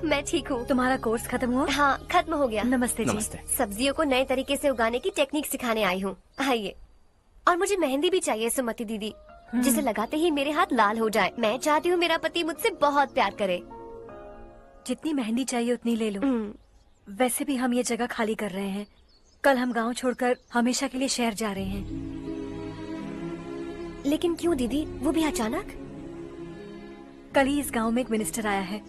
मैं ठीक हूँ। तुम्हारा कोर्स खत्म हुआ? हाँ, खत्म हो गया। नमस्ते जी। नमस्ते। सब्जियों को नए तरीके से उगाने की टेक्निक सिखाने आई हूँ। आइए। और मुझे मेहंदी भी चाहिए सुमति दीदी, जिसे लगाते ही मेरे हाथ लाल हो जाए। मैं चाहती हूँ मेरा पति मुझसे बहुत प्यार करे। जितनी मेहंदी चाहिए उतनी ले लो। वैसे भी हम ये जगह खाली कर रहे हैं। कल हम गांव छोड़कर हमेशा के लिए शहर जा रहे हैं। लेकिन क्यों दीदी, वो भी अचानक? कल ही इस गांव में एक मिनिस्टर आया है।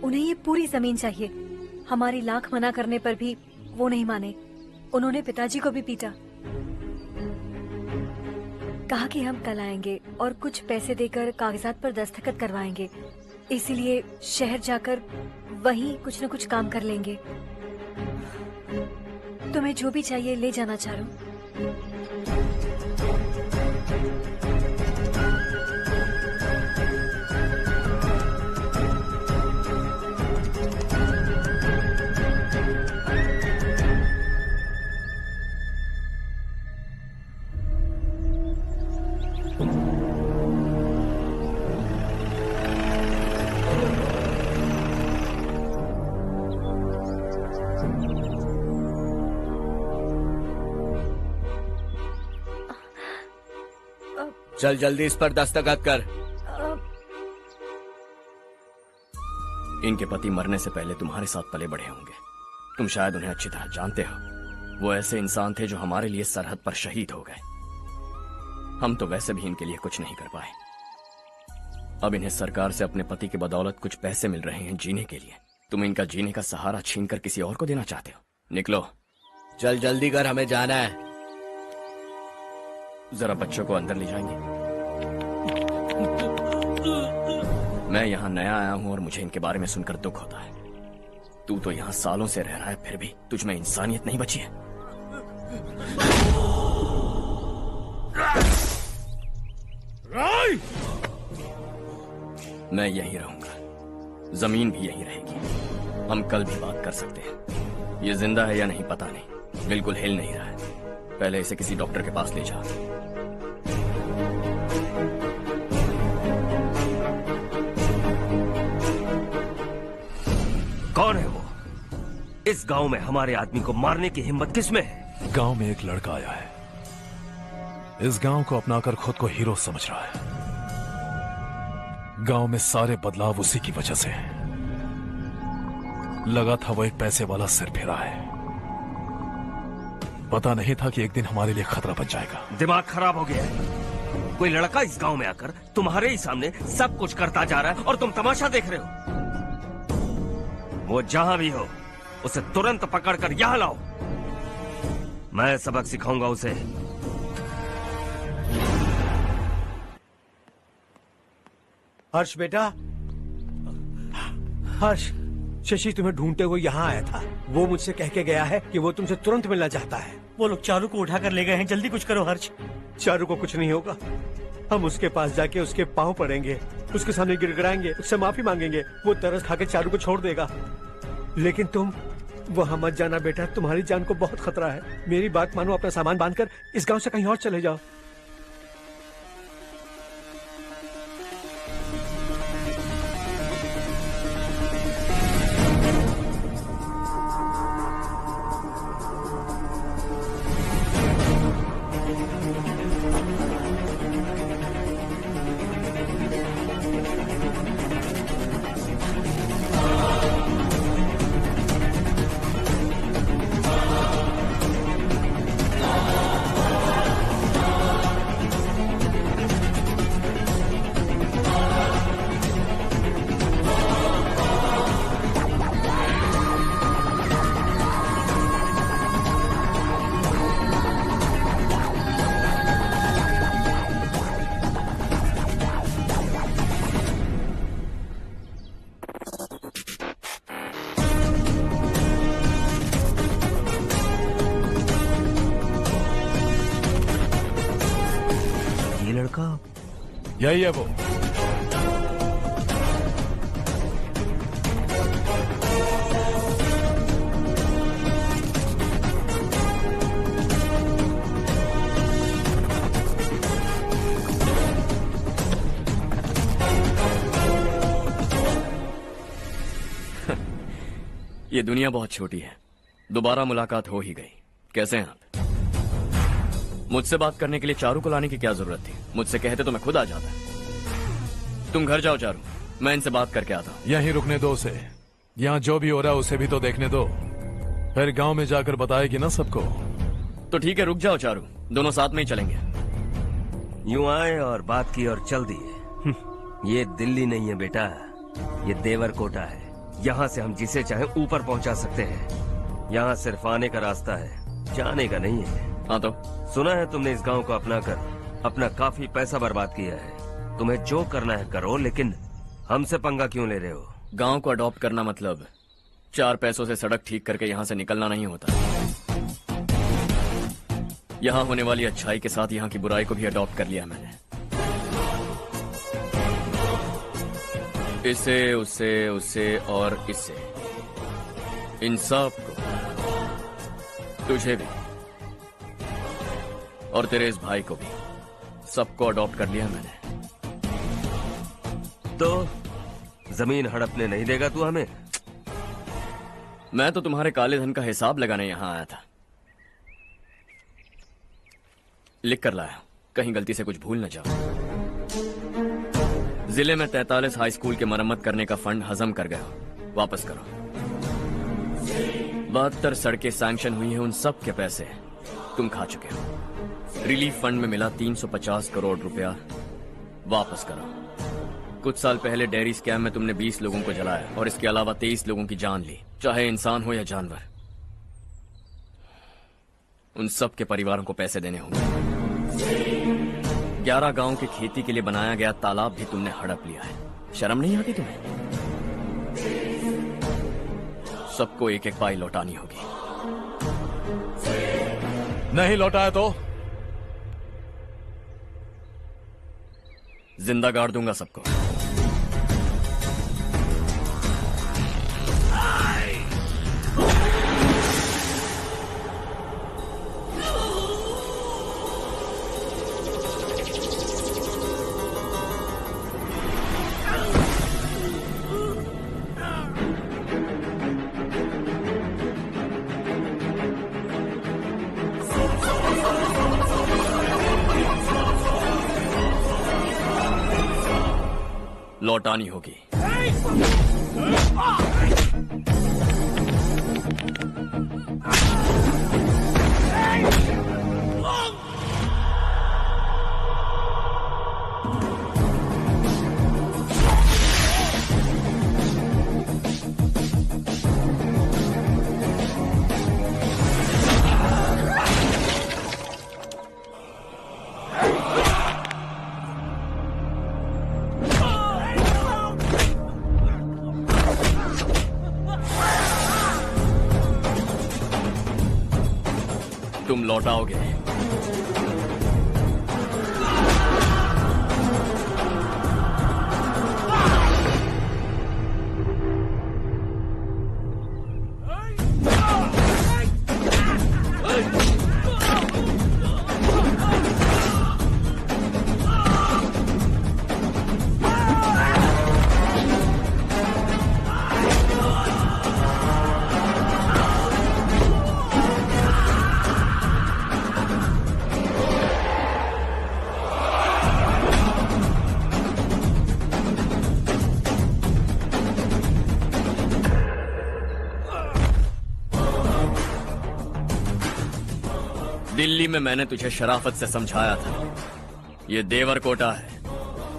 उन्हें ये पूरी जमीन चाहिए। हमारी लाख मना करने पर भी वो नहीं माने। उन्होंने पिताजी को भी पीटा। कहा कि हम कल आएंगे और कुछ पैसे देकर कागजात पर दस्तखत करवाएंगे। इसीलिए शहर जाकर वहीं कुछ न कुछ काम कर लेंगे। तुम्हें जो भी चाहिए ले जाना चारू। चल जल्दी इस पर दस्तखत कर। इनके पति मरने से पहले तुम्हारे साथ पले बढ़े होंगे। तुम शायद उन्हें अच्छी तरह जानते हो। वो ऐसे इंसान थे जो हमारे लिए सरहद पर शहीद हो गए। हम तो वैसे भी इनके लिए कुछ नहीं कर पाए। अब इन्हें सरकार से अपने पति की बदौलत कुछ पैसे मिल रहे हैं जीने के लिए। तुम इनका जीने का सहारा छीनकर किसी और को देना चाहते हो। निकलो, चल जल्दी कर, हमें जाना है। जरा बच्चों को अंदर ले जाएंगे। मैं यहाँ नया आया हूँ और मुझे इनके बारे में सुनकर दुख होता है। तू तो यहाँ सालों से रह रहा है, फिर भी तुझ में इंसानियत नहीं बची है। मैं यहीं रहूंगा, जमीन भी यहीं रहेगी। हम कल भी बात कर सकते हैं। ये जिंदा है या नहीं पता नहीं, बिल्कुल हिल नहीं रहा है। पहले इसे किसी डॉक्टर के पास ले जा। कौन है वो? इस गांव में हमारे आदमी को मारने की हिम्मत किसमें है? गांव में एक लड़का आया है। इस गांव को अपनाकर खुद को हीरो समझ रहा है। गांव में सारे बदलाव उसी की वजह से है। लगा था वो एक पैसे वाला सिरफिरा है। पता नहीं था कि एक दिन हमारे लिए खतरा बन जाएगा। दिमाग खराब हो गया है। कोई लड़का इस गांव में आकर तुम्हारे ही सामने सब कुछ करता जा रहा है और तुम तमाशा देख रहे हो। वो जहां भी हो, उसे तुरंत पकड़कर यहां लाओ। मैं सबक सिखाऊंगा उसे। हर्ष बेटा, हर्ष, शशि तुम्हें ढूंढते हुए यहाँ आया था। वो मुझसे कह के गया है कि वो तुमसे तुरंत मिलना चाहता है। वो लोग चारू को उठाकर ले गए हैं, जल्दी कुछ करो हर्ष। चारू को कुछ नहीं होगा। हम उसके पास जाके उसके पांव पड़ेंगे, उसके सामने गिड़गिड़ाएंगे, उससे माफी मांगेंगे। वो तरस खा के चारू को छोड़ देगा। लेकिन तुम वहां मत जाना बेटा, तुम्हारी जान को बहुत खतरा है। मेरी बात मानो, अपना सामान बांधकर इस गांव से कहीं और चले जाओ। यही है वो। ये दुनिया बहुत छोटी है, दोबारा मुलाकात हो ही गई। कैसे हैं आप? मुझसे बात करने के लिए चारू को लाने की क्या जरूरत थी? मुझसे कहते तो मैं खुद आ जाता। तुम घर जाओ चारू, मैं इनसे बात करके आता हूँ। यहीं रुकने दो उसे। यहाँ जो भी हो रहा है उसे भी तो देखने दो, फिर गांव में जाकर बताएगी ना सबको। तो ठीक है, रुक जाओ चारू, दोनों साथ में ही चलेंगे। यूं आए और बात की और चल दिए। ये दिल्ली नहीं है बेटा, ये देवरकोटा है। यहाँ से हम जिसे चाहे ऊपर पहुँचा सकते हैं। यहाँ सिर्फ आने का रास्ता है, जाने का नहीं है। हाँ तो सुना है तुमने इस गांव को अपना कर अपना काफी पैसा बर्बाद किया है। तुम्हें जो करना है करो, लेकिन हमसे पंगा क्यों ले रहे हो? गांव को अडॉप्ट करना मतलब 4 पैसों से सड़क ठीक करके यहाँ से निकलना नहीं होता। यहाँ होने वाली अच्छाई के साथ यहाँ की बुराई को भी अडॉप्ट कर लिया मैंने। इसे, उसे, उसे और इससे, इन सब को, तुझे भी और तेरे इस भाई को भी, सबको अडॉप्ट कर लिया मैंने। तो जमीन हड़पने नहीं देगा तू हमें? मैं तो तुम्हारे काले धन का हिसाब लगाने यहाँ आया था। लिख कर लाया, कहीं गलती से कुछ भूल न जाओ। जिले में 43 हाई स्कूल के मरम्मत करने का फंड हजम कर गया, वापस करो। 72 सड़कें सैंक्शन हुई हैं, उन सब के पैसे तुम खा चुके हो। रिलीफ फंड में मिला 350 करोड़ रुपया, वापस करो। कुछ साल पहले डेयरी स्कैम में तुमने 20 लोगों को जलाया और इसके अलावा 23 लोगों की जान ली, चाहे इंसान हो या जानवर। उन सब के परिवारों को पैसे देने होंगे। 11 गांव की खेती के लिए बनाया गया तालाब भी तुमने हड़प लिया है। शर्म नहीं आती तुम्हें? सबको एक एक पाई लौटानी होगी। नहीं लौटाया तो जिंदा गाड़ दूंगा सबको। लौटानी होगी। तुम लौटाओगे। दिल्ली में मैंने तुझे शराफत से समझाया था, ये देवरकोटा है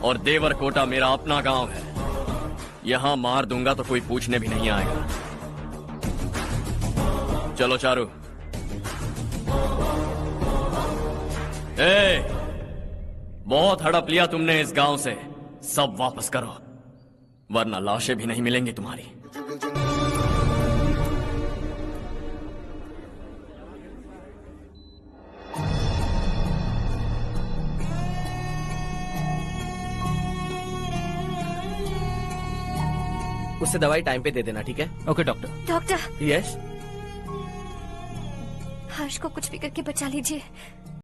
और देवरकोटा मेरा अपना गांव है। यहां मार दूंगा तो कोई पूछने भी नहीं आएगा। चलो चारू। बहुत हड़प लिया तुमने इस गांव से, सब वापस करो, वरना लाशें भी नहीं मिलेंगी तुम्हारी। उससे दवाई टाइम पे दे देना, ठीक है? Okay doctor. Doctor, yes. Harsh को कुछ भी करके बचा लीजिए।